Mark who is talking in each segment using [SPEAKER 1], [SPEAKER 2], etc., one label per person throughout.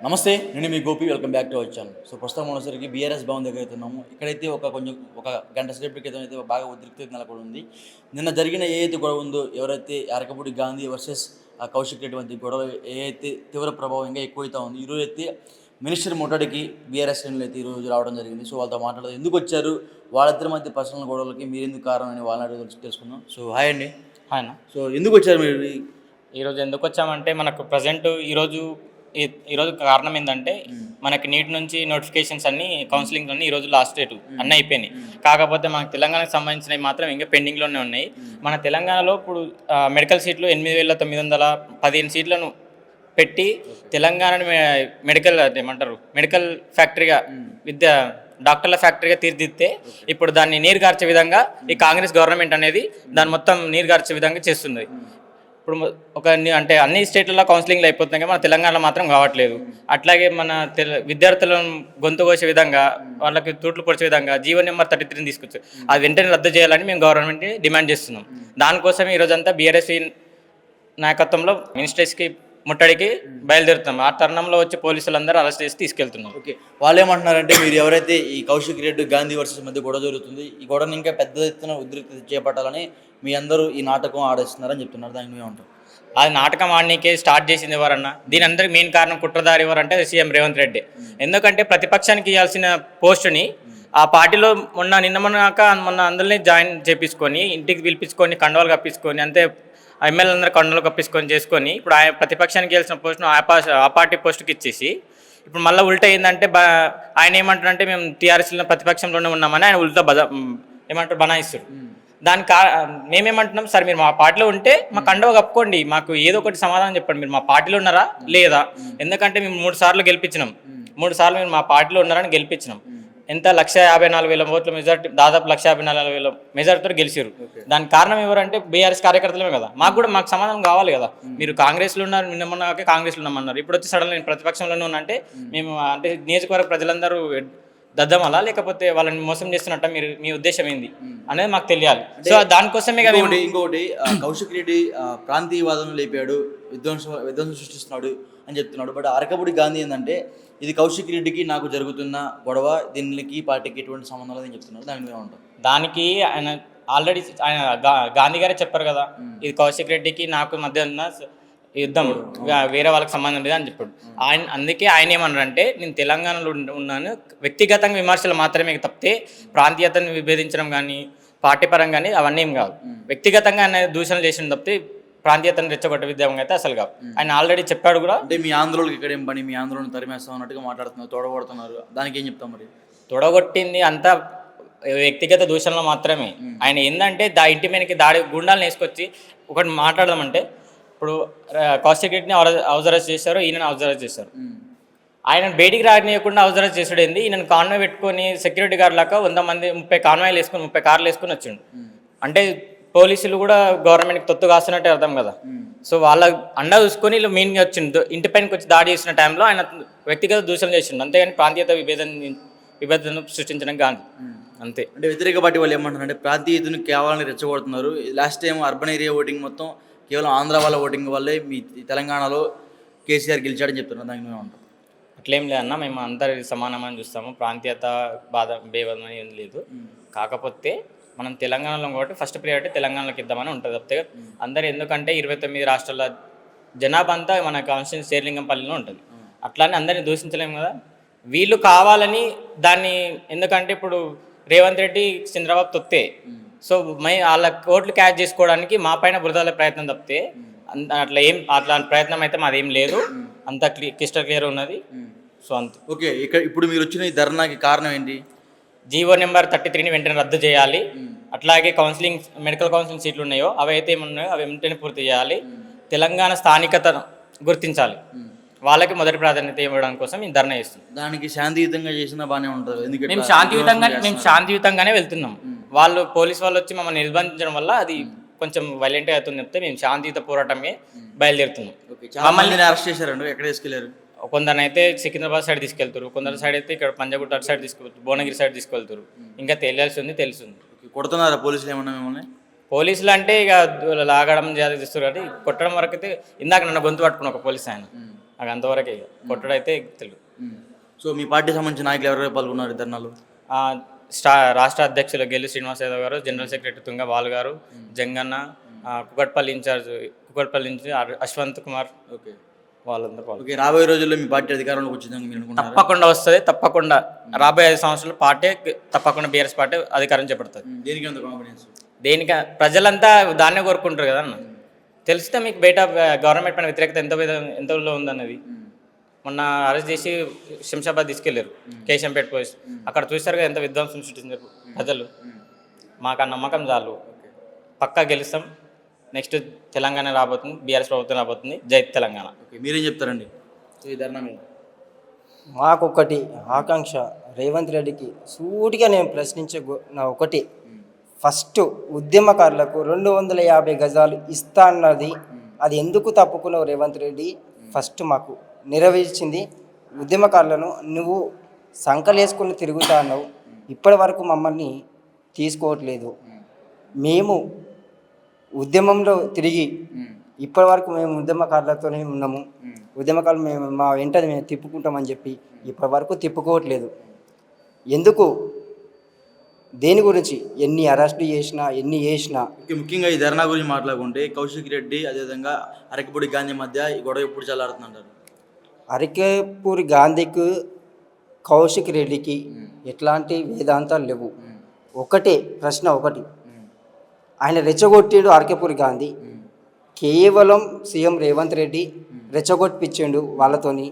[SPEAKER 1] నమస్తే, నేను మీ Gopi. Welcome back to our channel. So ప్రస్తుతం మనసరికి బీఆర్ఎస్ భవన్ దగ్గర అయితే ఉన్నాము. ఇక్కడైతే ఒక గంట సేపటి క్రితం అయితే బాగా ఉద్రిక్తత నెలకొని ఉంది. నిన్న జరిగిన ఏదైతే గొడవ ఉందో, ఎవరైతే అరకపూడి గాంధీ వర్సెస్ కౌశిక్ రెడ్డి వంటి గొడవ ఏదైతే తీవ్ర ప్రభావం ఇంకా ఎక్కువైతా ఉంది. ఈరోజు అయితే మినిస్టర్ ముట్టడికి బీఆర్ఎస్ శ్రేణులు అయితే ఈరోజు రావడం జరిగింది. సో వాళ్ళతో మాట్లాడదు ఎందుకు వచ్చారు, వాళ్ళిద్దరి మధ్య పర్సనల్ గొడవలకి మీరెందుకు కారణం అని వాళ్ళని తెలుసుకుందాం. సో హాయ్ అండి.
[SPEAKER 2] ఆయన
[SPEAKER 1] సో ఎందుకు వచ్చారు మీరు?
[SPEAKER 2] ఈరోజు ఎందుకు వచ్చామంటే మనకు ప్రజెంట్ ఈరోజు కారణం ఏంటంటే మనకి నీట్ నుంచి నోటిఫికేషన్స్ అన్ని కౌన్సిలింగ్ అన్ని ఈరోజు లాస్ట్ డేట్ అన్నీ అయిపోయినాయి. కాకపోతే మనకు తెలంగాణకు సంబంధించినవి మాత్రం ఇంకా పెండింగ్లోనే ఉన్నాయి. మన తెలంగాణలో ఇప్పుడు మెడికల్ సీట్లు 8,915 సీట్లను పెట్టి తెలంగాణని మెడికల్ ఏమంటారు మెడికల్ ఫ్యాక్టరీగా డాక్టర్ల ఫ్యాక్టరీగా తీర్చిదిద్దితే ఇప్పుడు దాన్ని నీరుగార్చే విధంగా ఈ కాంగ్రెస్ గవర్నమెంట్ అనేది దాన్ని మొత్తం నీరుగార్చే విధంగా చేస్తుంది. ఇప్పుడు అంటే అన్ని స్టేట్లలో కౌన్సిలింగ్లు అయిపోతున్నాయి, మన తెలంగాణలో మాత్రం కావట్లేదు. అట్లాగే మన విద్యార్థులను గొంతు కోసే విధంగా వాళ్ళకి తూట్లు పొడిచే విధంగా జీవో నెంబర్ 33 తీసుకొచ్చారు. అది వెంటనే రద్దు చేయాలని మేము గవర్నమెంట్ని డిమాండ్ చేస్తున్నాం. దానికోసం ఈరోజంతా బీఆర్ఎస్ నాయకత్వంలో మినిస్టర్స్కి ముట్టడికి బయలుదేరుతాం. ఆ తరుణంలో వచ్చి పోలీసులందరూ అరెస్ట్ చేసి తీసుకెళ్తున్నాం.
[SPEAKER 1] ఓకే, వాళ్ళు ఏమంటున్నారంటే, మీరు ఎవరైతే ఈ కౌశిక్ రెడ్డి గాంధీ వర్సెస్ మధ్య గొడవ జరుగుతుంది, ఈ గొడవని ఇంకా పెద్ద ఎత్తున ఉద్రిక్తత చేపట్టాలని మీ అందరూ ఈ నాటకం ఆడేస్తున్నారని చెప్తున్నారు. దానికి మేమంటాం,
[SPEAKER 2] అది నాటకం ఆడనీకే స్టార్ట్ చేసింది ఎవరన్నా? దీని అందరికి మెయిన్ కారణం కుట్రదారి ఎవరంటే సీఎం రేవంత్ రెడ్డి. ఎందుకంటే ప్రతిపక్షానికి ఇవ్వాల్సిన పోస్టుని ఆ పార్టీలో మొన్న అందరినీ జాయిన్ చేపించుకొని ఇంటికి పిలిపించుకొని కండవాలు కప్పించుకొని అంతే ఎమ్మెల్యే అందరూ కండలు కప్పించుకొని చేసుకొని ఇప్పుడు ఆయన ప్రతిపక్షానికి గెలిచిన పోస్టును ఆ పార్టీ పోస్టుకి ఇచ్చేసి ఇప్పుడు మళ్ళీ ఉల్టా ఏంటంటే ఆయన ఏమంటారంటే మేము టీఆర్ఎస్లో ప్రతిపక్షంలోనే ఉన్నామని ఆయన ఉల్టా బనాయిస్తారు. మేమేమంటున్నాం, సార్ మీరు మా పార్టీలో ఉంటే మా కండవ కప్పుకోండి, మాకు ఏదో ఒకటి సమాధానం చెప్పండి, మీరు మా పార్టీలో ఉన్నారా లేదా? ఎందుకంటే మేము 3 సార్లు గెలిపించినాం, 3 సార్లు మీరు మా పార్టీలో ఉన్నారని గెలిపించినాం. ఎంత 154,000 ఓట్ల మెజార్టీ, దాదాపు 154,000 మెజార్టీతో గెలిచారు. దానికి కారణం ఎవరంటే బీఆర్ఎస్ కార్యకర్తలమే కదా. మాకు సమాధానం కావాలి కదా. మీరు కాంగ్రెస్లో ఉన్నారు, నిన్నమన్నాకే కాంగ్రెస్లో ఉన్నామన్నారు, ఇప్పుడు వచ్చి సడన్ నేను ప్రతిపక్షంలోనే ఉన్నా అంటే మేము అంటే నియోజకవర్గ ప్రజలందరూ దద్దమలా లేకపోతే వాళ్ళని మోసం చేస్తున్నట్ట మీ ఉద్దేశం ఏంది అనేది మాకు తెలియాలి. సో దానికోసమే
[SPEAKER 1] ఇంకోటి కౌశిక్ రెడ్డి ప్రాంతీయవాదం లేపాడు, విధ్వంసం సృష్టిస్తున్నాడు అని చెప్తున్నాడు. బట్ అరకపూడి గాంధీ ఏంటంటే, ఇది కౌశిక్ రెడ్డికి నాకు జరుగుతున్న గొడవ, దీనికి పార్టీకి ఎటువంటి సంబంధం లేదని చెప్తున్నారు. దానికి మేము ఉంటాం.
[SPEAKER 2] దానికి ఆయన ఆల్రెడీ ఆయన గాంధీ గారే చెప్పారు కదా, ఇది కౌశిక్ రెడ్డికి నాకు మధ్య ఉన్న యుద్ధం, వేరే వాళ్ళకి సంబంధం లేదు అని చెప్పాడు. అందుకే ఆయన ఏమన్నారంటే, నేను తెలంగాణలో ఉన్నాను, వ్యక్తిగతంగా విమర్శలు మాత్రమే తప్పితే ప్రాంతీయతను విభేదించడం కానీ పార్టీ పరంగా కానీ అవన్నీ ఏం కాదు. వ్యక్తిగతంగా ఆయన దూషణలు చేసిన తప్పితే ప్రాంతీయతను రెచ్చగొట్టే విద్యాభంగా అయితే అసలు కాదు. ఆయన ఆల్రెడీ చెప్పాడు కూడా.
[SPEAKER 1] అంటే మీ ఆంధ్రోళకి ఇక్కడ ఏం పని, మీ ఆంధ్రోళన తరిమేస్తాం అన్నట్టుగా మాట్లాడుతున్నారు, తోడగొడుతున్నారు. దానికి ఏం చెప్తాం మరి?
[SPEAKER 2] తొడగొట్టింది అంతా వ్యక్తిగత దూషణలో మాత్రమే. ఆయన ఏంటంటే ఇంటి మీదకి గుండాలను వేసుకొచ్చి ఒకటి మాట్లాడదామంటే, ఇప్పుడు కౌశిక్ రెడ్డిని హౌస్ అరెస్ట్ చేశారు, ఈయనను హౌస్ అరెస్ట్ చేశారు. ఆయన బయటికి రానియకుండా హౌస్ అరెస్ట్ చేసాడు ఏంది, ఈయన కాన్వాయ్ పెట్టుకొని సెక్యూరిటీ గార్డ్ లాగా 100 మంది 30 కాన్వాయ్లు వేసుకొని 30 కార్లు వేసుకొని వచ్చిండు. అంటే పోలీసులు కూడా గవర్నమెంట్కి తొత్తు కాస్తున్నట్టే అర్థం కదా. సో వాళ్ళ అండ చూసుకొని వీళ్ళు మెయిన్గా వచ్చిండు, ఇంటి పైనకి వచ్చి దాడి చేసిన టైంలో ఆయన వ్యక్తిగత దూషణ చేసిండు, అంతేగాని ప్రాంతీయత విభేదన సృష్టించడానికి కాదు. అంతే.
[SPEAKER 1] అంటే వ్యతిరేక పార్టీ వాళ్ళు ఏమంటారంటే, ప్రాంతీయతను కేవలం రెచ్చగొడుతున్నారు. Last time urban area voting మొత్తం కేవలం ఆంధ్ర వాళ్ళ ఓటింగ్ వల్లే మీ తెలంగాణలో కేసీఆర్ గెలిచాడని చెప్తున్నారు. దానికి మేము ఉంటాం.
[SPEAKER 2] అట్లేం లేదన్నా, మేము అందరి సమానమని చూస్తాము, ప్రాంతీయత భేదం ఏం లేదు. కాకపోతే మనం తెలంగాణలో కాబట్టి ఫస్ట్ ప్రియారిటీ తెలంగాణలోకి ఇద్దామని ఉంటుంది తప్పితే అందరు, ఎందుకంటే 29 రాష్ట్రాల జనాభా అంతా మన కాన్స్టిట్యూన్సీ శేర్లింగంపల్లిలో ఉంటుంది. అట్లానే అందరినీ దూషించలేము కదా. వీళ్ళు కావాలని దాన్ని, ఎందుకంటే ఇప్పుడు రేవంత్ రెడ్డి చంద్రబాబు తొత్తే, సో వాళ్ళ ఓట్లు క్యాచ్ చేసుకోవడానికి మా పైన బురదల ప్రయత్నం తప్పితే అట్లాంటి ప్రయత్నం అయితే మాదేం లేదు. అంత క్రిస్టల్ క్లియర్ ఉన్నది. సో అంతే.
[SPEAKER 1] ఓకే, ఇప్పుడు మీరు వచ్చిన ఈ ధర్నాకి కారణం ఏంటి?
[SPEAKER 2] జీవో నెంబర్ 33ని వెంటనే రద్దు చేయాలి. అట్లాగే మెడికల్ కౌన్సిలింగ్ సీట్లు ఉన్నాయో అవి అయితే ఏమున్నాయో అవి వెంటనే పూర్తి చేయాలి. తెలంగాణ స్థానికతను గుర్తించాలి, వాళ్ళకి మొదటి ప్రాధాన్యత ఇవ్వడం కోసం మేము ధర్నా చేస్తున్నాం.
[SPEAKER 1] దానికి శాంతియుతంగా చేసినా బాగానే ఉంటుంది. ఎందుకంటే
[SPEAKER 2] మేము శాంతియుతంగానే వెళ్తున్నాం. పోలీసు వాళ్ళు వచ్చి మమ్మల్ని నిర్బంధించడం వల్ల అది కొంచెం వైలెంట్గా అవుతుంది చెప్తే మేము శాంతియుత పోరాటమే బయలుదేరుతున్నాం.
[SPEAKER 1] మమ్మల్ని అరెస్ట్ చేశారండి, ఎక్కడ తీసుకెళ్లారు?
[SPEAKER 2] కొందరు అయితే సికింద్రాబాద్ సైడ్ తీసుకెళ్తారు, కొందరు సైడ్ అయితే ఇక్కడ పంజాగుట్ట అటు సైడ్ తీసుకెళ్తారు, భువనగిరి సైడ్ తీసుకెళ్తారు. ఇంకా తెలియాల్సింది తెలుస్తుంది.
[SPEAKER 1] కొడుతున్నారా పోలీసులు ఏమన్నా మిమ్మల్ని?
[SPEAKER 2] పోలీసులు అంటే ఇక లాగడం చేస్తారు, కానీ కొట్టడం వరకు అయితే ఇందాక నన్ను గొంతు పట్టుకున్న ఒక పోలీస్ ఆయన నాకు అంతవరకే ఇక. కొట్టుడైతే తెలుగు.
[SPEAKER 1] సో మీ పార్టీ సంబంధించిన నాయకులు ఎవరెవరు పాల్గొన్నారు ఈ ధర్నాలో?
[SPEAKER 2] ఆ, రాష్ట్ర అధ్యక్షులు గెల్లి శ్రీనివాస్ యాదవ్ గారు, జనరల్ సెక్రటరీ తుంగ బాలు గారు, జంగన్న, కుకట్పల్లి ఇన్ఛార్జ్ అశ్వంత్ కుమార్,
[SPEAKER 1] ఓకే
[SPEAKER 2] వాళ్ళందరూ పాల్గొన్నారు.
[SPEAKER 1] ఓకే, రాబోయే రోజుల్లో మీ పార్టీ అధికారంలోకి వచ్చిందని మీరు అనుకుంటున్నారా?
[SPEAKER 2] తప్పకుండా వస్తుంది. తప్పకుండా రాబోయే 5 సంవత్సరాలు పార్టీ తప్పకుండా బీఆర్ఎస్ పార్టీ అధికారం చేపడుతుంది.
[SPEAKER 1] దేనికి అంత కాన్ఫిడెన్స్?
[SPEAKER 2] దేనికి ప్రజలంతా దాన్నే కోరుకుంటారు కదా అన్న. తెలిస్తే మీకు బయట గవర్నమెంట్ పైన వ్యతిరేకత ఎంతలో ఉందన్నది. మొన్న అరెస్ట్ చేసి శంషాబాద్ తీసుకెళ్లారు, కేశంపేట పోలీస్. అక్కడ చూస్తారు కదా ఎంత విధ్వంసం సృష్టించారు ప్రజలు. మాకు ఆ నమ్మకం చాలు. పక్కా గెలుస్తాం. నెక్స్ట్ తెలంగాణ రాబోతుంది, బీఆర్ఎస్ ప్రభుత్వం రాబోతుంది. జై తెలంగాణ.
[SPEAKER 1] ఓకే, మీరేం చెప్తారండి ఈ ధర్నా మీద?
[SPEAKER 3] మాకొకటి ఆకాంక్ష, రేవంత్ రెడ్డికి సూటిగా నేను ప్రశ్నించే నా ఒకటి, ఫస్ట్ ఉద్యమకారులకు 250 గజాలు ఇస్తా అన్నది అది ఎందుకు తప్పుకున్నావు రేవంత్ రెడ్డి? ఫస్ట్ మాకు నెరవేర్చింది. ఉద్యమకారులను నువ్వు సంకలేసుకొని తిరుగుతా అన్నావు, ఇప్పటి వరకు మమ్మల్ని తీసుకోవట్లేదు. మేము ఉద్యమంలో తిరిగి ఇప్పటి వరకు మేము ఉద్యమకారులతోనే ఉన్నాము. ఉద్యమకారులు మేము మా వెంట మేము తిప్పుకుంటామని చెప్పి ఇప్పటి వరకు తిప్పుకోవట్లేదు. ఎందుకు? దేని గురించి? ఎన్ని అరెస్టులు చేసినా ఎన్ని చేసినా.
[SPEAKER 1] ముఖ్యంగా ఈ ధర్నా గురించి మాట్లాడుకుంటే కౌశిక్ రెడ్డి అదేవిధంగా అరకపూడి గాంధీ మధ్య ఈ గొడవ ఎప్పుడు చల్లారుతుందంటారు?
[SPEAKER 3] అరకపూరి గాంధీకి కౌశిక్ రెడ్డికి ఎట్లాంటి వేదాంతాలు లేవు. ఒకటే ప్రశ్న, ఒకటి, ఆయన రెచ్చగొట్టిండు అరకపూరి గాంధీ. కేవలం సీఎం రేవంత్ రెడ్డి రెచ్చగొట్టిపించిండు వాళ్ళతోని.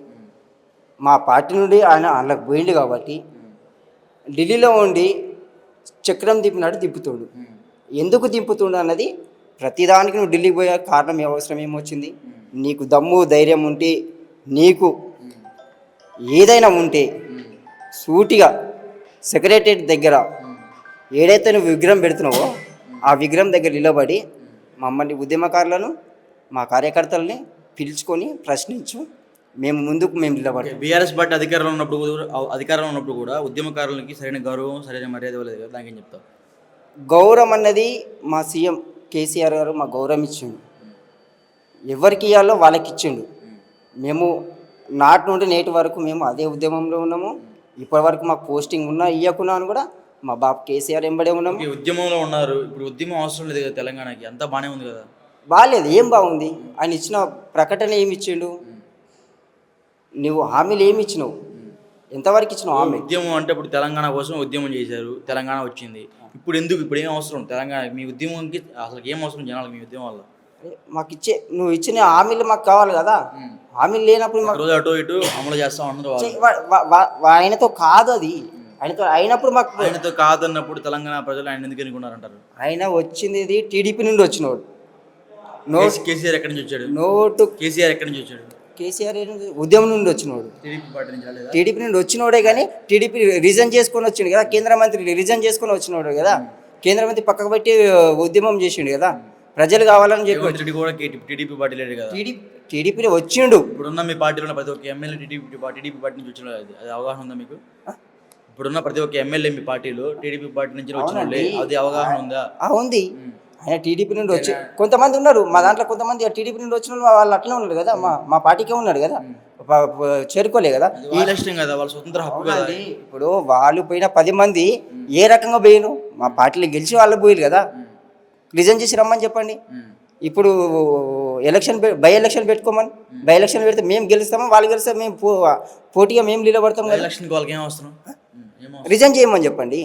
[SPEAKER 3] మా పార్టీ నుండి ఆయన వాళ్ళకి పోయిండు కాబట్టి ఢిల్లీలో ఉండి చక్రం తిప్పినట్టు తిప్పుతుండు. ఎందుకు తిప్పుతుండు అన్నది ప్రతిదానికి నువ్వు ఢిల్లీకి పోయే కారణం అవసరం ఏమొచ్చింది? నీకు దమ్ము ధైర్యం ఉంటే, నీకు ఏదైనా ఉంటే సూటిగా సెక్రటరియట్ దగ్గర ఏదైతే నువ్వు విగ్రహం పెడుతున్నావో ఆ విగ్రహం దగ్గర నిలబడి మమ్మల్ని ఉద్యమకారులను మా కార్యకర్తలని పిలుచుకొని ప్రశ్నించు, మేము నిలబడతాం.
[SPEAKER 1] బీఆర్ఎస్ పార్టీ అధికారంలో ఉన్నప్పుడు కూడా ఉద్యమకారులకి సరైన గౌరవం సరైన మర్యాద ఇవ్వలేదు కదా, దానికి ఏం చెప్తావు?
[SPEAKER 3] గౌరవం అన్నది మా సీఎం కేసీఆర్ గారు మా గౌరవం ఇచ్చిండు. ఎవరికి ఇవ్వాలో వాళ్ళకి ఇచ్చిండు. మేము నాటి నుండి నేటి వరకు మేము అదే ఉద్యమంలో ఉన్నాము. ఇప్పటి వరకు మాకు పోస్టింగ్ ఉన్నా ఇవ్వకున్నా అని కూడా మా బాబు కేసీఆర్ ఎంబడే ఉన్నాము.
[SPEAKER 1] ఉద్యమంలో ఉన్నారు. ఇప్పుడు ఉద్యమం అవసరం లేదు కదా తెలంగాణకి, అంతా బాగానే ఉంది కదా.
[SPEAKER 3] బాగాలేదు, ఏం బాగుంది? ఆయన ఇచ్చిన ప్రకటన ఏమి ఇచ్చిండు? నువ్వు హామీలు ఏమి ఇచ్చినావు? ఎంతవరకు ఇచ్చినావు హామీ?
[SPEAKER 1] ఉద్యమం అంటే ఇప్పుడు తెలంగాణ కోసం ఉద్యమం చేశారు, తెలంగాణ వచ్చింది. ఇప్పుడు ఎందుకు, ఇప్పుడు ఏం అవసరం తెలంగాణ? మీ ఉద్యమంకి అసలు ఏం అవసరం జనాలకు మీ ఉద్యమం వల్ల?
[SPEAKER 3] మాకు నువ్వు ఇచ్చిన హామీలు మాకు కావాలి కదా. హామీలు లేనప్పుడు మాకు
[SPEAKER 1] రోజు అటు ఇటు అమలు చేస్తాం అన్నారు.
[SPEAKER 3] ఆయనతో కాదు అది, ఆయనతో అయినప్పుడు మాకు.
[SPEAKER 1] ఆయనతో కాదన్నప్పుడు తెలంగాణ ప్రజలు ఆయన ఎందుకు ఎన్నుకున్నారంటారు?
[SPEAKER 3] ఆయన వచ్చింది టీడీపీ నుండి వచ్చినోడు.
[SPEAKER 1] కేసీఆర్ ఎక్కడి నుంచి వచ్చాడు?
[SPEAKER 3] నోటు
[SPEAKER 1] కేసీఆర్ ఎక్కడి నుంచి వచ్చాడు?
[SPEAKER 3] కేసీఆర్ ఉద్యమం నుండి వచ్చినోడు, టీడీపీ నుండి వచ్చినోడే. కానీ టీడీపీ రిజైన్ చేసుకొని వచ్చిండు కదా, కేంద్ర మంత్రి రిజైన్ చేసుకొని వచ్చినోడు కదా. కేంద్ర మంత్రి పక్కకు పెట్టి ఉద్యమం చేసిండు కదా, ప్రజలు కావాలని చెప్పి.
[SPEAKER 1] టీడీపీ పార్టీ లేదు కదా,
[SPEAKER 3] టీడీపీలో వచ్చిండు.
[SPEAKER 1] ఇప్పుడున్న మీ పార్టీలో ప్రతి ఒక్క ఎమ్మెల్యే టీడీపీ పార్టీ నుంచి వచ్చిన అది అవగాహన ఉందా మీకు? ఇప్పుడున్న ప్రతి ఒక్క ఎమ్మెల్యే మీ పార్టీలో టీడీపీ పార్టీ నుంచి వచ్చిన అది అవగాహన ఉందా?
[SPEAKER 3] ఉంది. ఆయన టీడీపీ నుండి వచ్చి కొంతమంది ఉన్నారు మా దాంట్లో, కొంతమంది టీడీపీ నుండి వచ్చిన వాళ్ళు అట్లనే ఉన్నారు కదా, మా పార్టీకే ఉన్నాడు కదా, చేరుకోలే కదా.
[SPEAKER 1] కదా వాళ్ళ స్వతంత్ర హక్కు కదా.
[SPEAKER 3] ఇప్పుడు వాళ్ళు పోయిన 10 మంది ఏ రకంగా పోయిను? మా పార్టీలో గెలిచి వాళ్ళు పోయిరు కదా, రిజైన్ చేసి రమ్మని చెప్పండి. ఇప్పుడు బై ఎలక్షన్ పెట్టుకోమని, బై ఎలక్షన్ పెడితే మేము గెలుస్తామా వాళ్ళు గెలిస్తే మేము పోటీగా మేము నిలబడతాం కదా. రిజైన్ చేయమని చెప్పండి.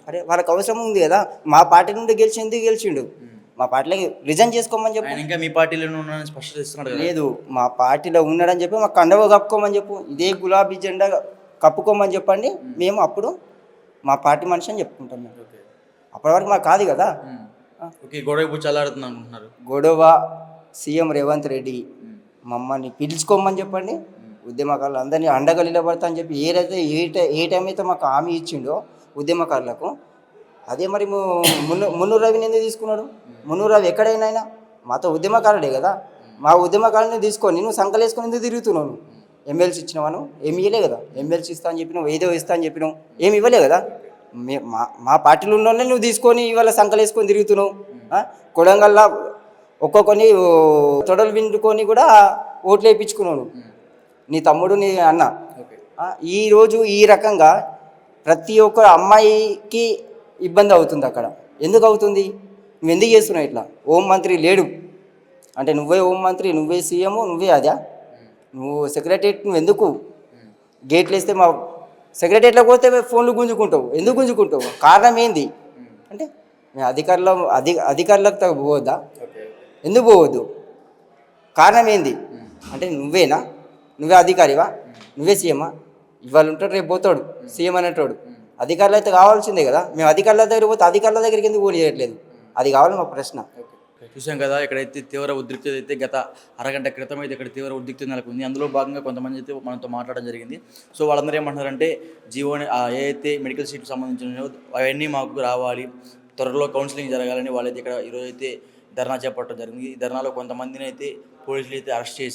[SPEAKER 3] అరే వాళ్ళకి అవసరం ఉంది కదా, మా పార్టీ నుండి గెలిచిండు, మా పార్టీలో రిజైన్ చేసుకోమని చెప్పు.
[SPEAKER 1] ఇంకా మీ పార్టీలో స్పష్టత ఇస్తున్నాడు
[SPEAKER 3] లేదు, మా పార్టీలో ఉన్నాడని చెప్పి మాకు కండవ కప్పుకోమని చెప్పు, ఇదే గులాబీ జెండా కప్పుకోమని చెప్పండి. మేము అప్పుడు మా పార్టీ మనిషి అని చెప్పుకుంటాం. అప్పటి వరకు మాకు కాదు కదా. గొడవ సీఎం రేవంత్ రెడ్డి మమ్మల్ని పిలుచుకోమని చెప్పండి, ఉద్యమకారులు అందరినీ అండగా నిలబడతా అని చెప్పి ఏదైతే ఏ టైం అయితే మాకు హామీ ఇచ్చిండో ఉద్యమకారులకు, అదే మరి మున్నూరు రవిని ఎందుకు తీసుకున్నాడు? మున్నూరు రవి ఎక్కడైనా మాతో ఉద్యమకారుడే కదా. మా ఉద్యమకారుని తీసుకొని నువ్వు సంకలేసుకొని ఎందుకు తిరుగుతున్నావు? ఎమ్మెల్సీ ఇచ్చినావాను? ఏమి ఇవ్వలే కదా. ఎమ్మెల్సీ ఇస్తా అని చెప్పినావు, ఏదో ఇస్తా అని చెప్పినావు, ఏమి ఇవ్వలే కదా. మా పార్టీలో ఉన్నోళ్ళని నువ్వు తీసుకొని ఇవాళ సంకలేసుకొని తిరుగుతున్నావు. కొడంగల్లా ఒక్కొక్కని తొడలు విండుకొని కూడా ఓట్లు వేయించుకున్నావు. నీ తమ్ముడు నీ అన్న.
[SPEAKER 1] ఓకే.
[SPEAKER 3] ఈరోజు ఈ రకంగా ప్రతి ఒక్క అమ్మాయికి ఇబ్బంది అవుతుంది అక్కడ. ఎందుకు అవుతుంది? నువ్వు ఎందుకు చేస్తున్నావు ఇట్లా? హోం మంత్రి లేడు అంటే నువ్వే హోం మంత్రి, నువ్వే సీఎం, నువ్వే అదా? నువ్వు సెక్రటరియట్ నువ్వు ఎందుకు గేట్లు వేస్తే మా సెక్రటరియట్లోకి పోతే ఫోన్లు గుంజుకుంటావు? ఎందుకు గుంజుకుంటావు? కారణం ఏంది అంటే మేము అధికారులకు పోవద్దా? ఎందుకు పోవద్దు? కారణం ఏంది అంటే నువ్వేనా? నువ్వే అధికారివా? నువ్వే సీఎమా? ఇవాళ ఉంటాడు రేపు పోతాడు సీఎం అనేటోడు. అధికారులు అయితే కావాల్సిందే కదా. మేము అధికారుల దగ్గర పోతే అధికారుల దగ్గరికి ఎందుకు పోనీ చేయట్లేదు? అది కావాలి మా ప్రశ్న.
[SPEAKER 1] చూసాం కదా, ఇక్కడైతే తీవ్ర ఉద్రిక్తత అయితే గత అరగంట క్రితం అయితే ఇక్కడ తీవ్ర ఉద్రిక్తత నెలకొంది. అందులో భాగంగా కొంతమంది అయితే మనతో మాట్లాడడం జరిగింది. సో వాళ్ళందరూ ఏమంటున్నారంటే జీవోని ఏదైతే మెడికల్ సీట్కి సంబంధించినవో అవన్నీ మాకు రావాలి, త్వరలో కౌన్సిలింగ్ జరగాలని వాళ్ళైతే ఇక్కడ ఈరోజు అయితే ధర్నా చేపట్టడం జరిగింది. ఈ ధర్నాలో కొంతమందిని అయితే పోలీసులు అయితే అరెస్ట్ చేసి